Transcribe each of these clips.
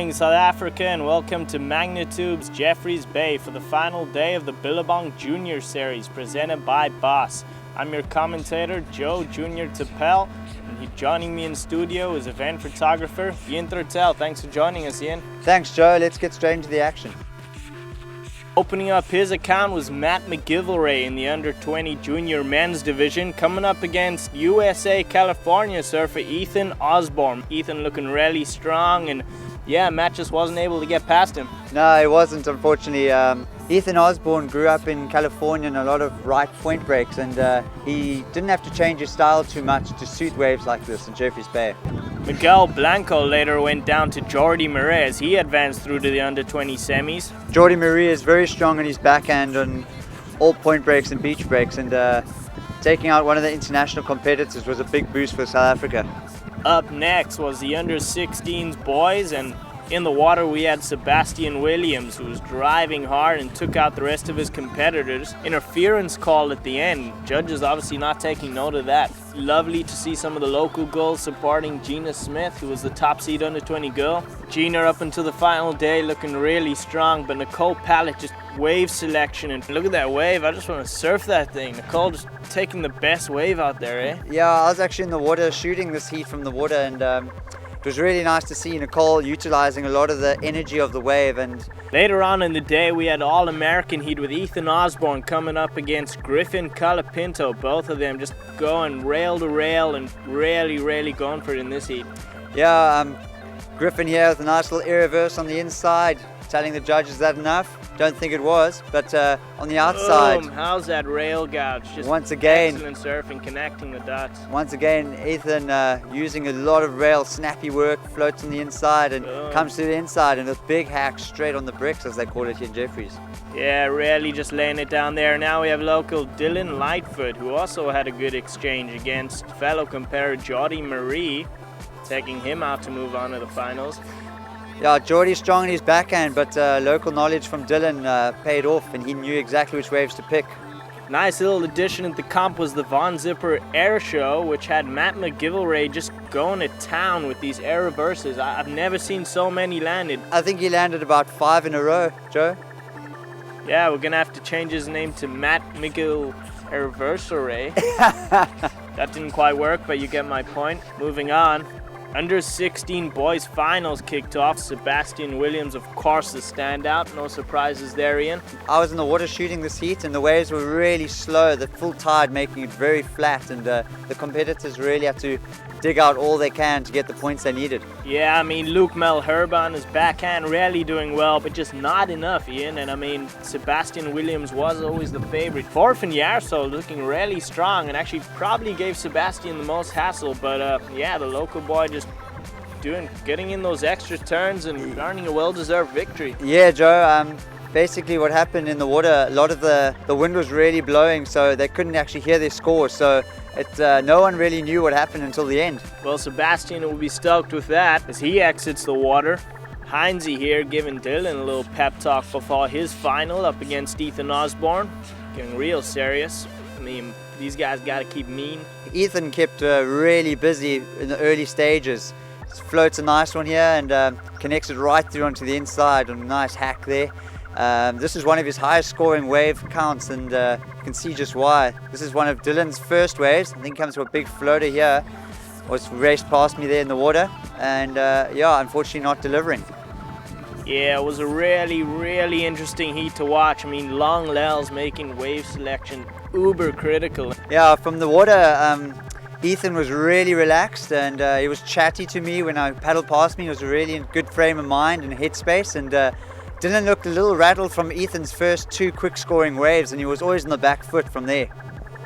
morning, South Africa, and welcome to Magnitube's Jeffreys Bay for the final day of the Billabong Junior Series presented by Boss. I'm your commentator, Joe Junior Tapel, and joining me in studio is event photographer Ian Thurtell. Thanks for joining us, Ian. Thanks, Joe. Let's get straight into the action. Opening up his account was Matt McGillivray in the under-20 junior men's division, coming up against USA California surfer Ethan Osborne. Ethan looking really strong, and yeah, Matt just wasn't able to get past him. No, he wasn't, unfortunately. Ethan Osborne grew up in California in a lot of right point breaks, and he didn't have to change his style too much to suit waves like this in Jeffreys Bay. Miguel Blanco later went down to Jordi Marais as he advanced through to the under-20 semis. Jordi Marais is very strong on his backhand on all point breaks and beach breaks, and taking out one of the international competitors was a big boost for South Africa. Up next was the under-16s boys, and in the water we had Sebastian Williams, who was driving hard and took out the rest of his competitors. Interference call at the end. Judges obviously not taking note of that. Lovely to see some of the local girls supporting Gina Smith, who was the top seed under-20 girl. Gina up until the final day looking really strong, but Nicole Pallett just wave selection, and look at that wave. I just want to surf that thing. Nicole just taking the best wave out there, eh? Yeah, I was actually in the water shooting this heat from the water, and it was really nice to see Nicole utilizing a lot of the energy of the wave. And later on in the day, we had All-American heat with Ethan Osborne coming up against Griffin Colapinto. Both of them just going rail to rail and really going for it in this heat. Yeah, Griffin here with a nice little air reverse on the inside, telling the judges is that enough? Don't think it was, but on the outside. Boom, how's that rail gouge? Just once again, excellent surfing, connecting the dots. Once again, Ethan using a lot of rail, snappy work, floats on the inside and comes to the inside, and a big hack straight on the bricks, as they call it here in Jeffreys. Yeah, really just laying it down there. Now we have local Dylan Lightfoot, who also had a good exchange against fellow competitor Jordi Marais, taking him out to move on to the finals. Yeah, Jordy's strong in his backhand, but local knowledge from Dylan paid off, and he knew exactly which waves to pick. Nice little addition at the comp was the Von Zipper Air Show, which had Matt McGillivray just going to town with these air reverses. I've never seen so many landed. I think he landed about 5 in a row, Joe. Yeah, we're going to have to change his name to Matt McGill Reversore. That didn't quite work, but you get my point. Moving on. Under-16 boys finals kicked off. Sebastian Williams, of course, the standout. No surprises there, Ian. I was in the water shooting this heat, and the waves were really slow, the full tide making it very flat, and the competitors really had to dig out all they can to get the points they needed. Yeah, I mean, Luke Melherba on his backhand really doing well, but just not enough, Ian. And I mean, Sebastian Williams was always the favorite. Thorfinn Yarsol looking really strong, and actually probably gave Sebastian the most hassle, but yeah, the local boy just getting in those extra turns and earning a well-deserved victory. Yeah, Joe, basically what happened in the water, a lot of the wind was really blowing, so they couldn't actually hear their scores, so no one really knew what happened until the end. Well, Sebastian will be stoked with that as he exits the water. Heinze here giving Dylan a little pep talk before his final up against Ethan Osborne. Getting real serious. I mean, these guys got to keep mean. Ethan kept really busy in the early stages. Floats a nice one here and connects it right through onto the inside on a nice hack there. This is one of his highest scoring wave counts, and you can see just why. This is one of Dylan's first waves. I think comes to a big floater here. Was raced past me there in the water, and yeah, unfortunately not delivering. Yeah, it was a really interesting heat to watch. I mean, Long Lels making wave selection uber critical. Yeah, from the water, Ethan was really relaxed, and he was chatty to me when I paddled past me. He was really in good frame of mind and headspace, and Dylan looked a little rattled from Ethan's first 2 quick scoring waves, and he was always on the back foot from there.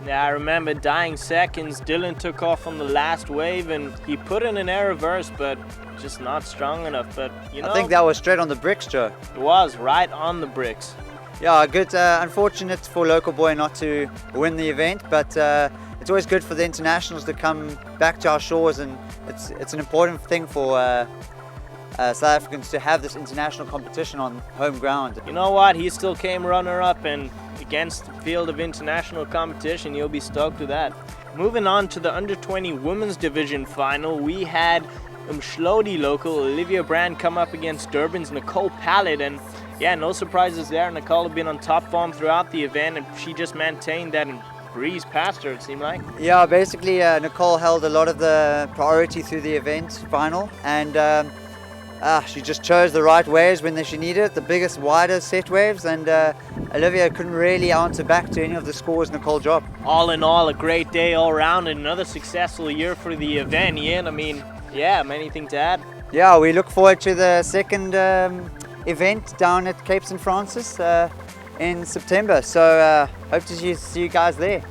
Yeah, I remember dying seconds. Dylan took off on the last wave, and he put in an air reverse, but just not strong enough. But you know, I think that was straight on the bricks, Joe. It was right on the bricks. Yeah, good. Unfortunate for local boy not to win the event, but it's always good for the internationals to come back to our shores, and it's an important thing for South Africans to have this international competition on home ground. You know what? He still came runner-up, and against the field of international competition, you'll be stoked with that. Moving on to the under-20 women's division final, we had Umshlodi local Olivia Brand come up against Durban's Nicole Pallet, and yeah, no surprises there. Nicole had been on top form throughout the event, and she just maintained that and breezed past her, it seemed like. Yeah, basically Nicole held a lot of the priority through the event final, and she just chose the right waves when she needed it, the biggest, wider set waves, and Olivia couldn't really answer back to any of the scores Nicole dropped. All in all, a great day all around and another successful year for the event, Ian. I mean, yeah, anything to add? Yeah, we look forward to the second event down at Cape St. Francis in September, so hope to see you guys there.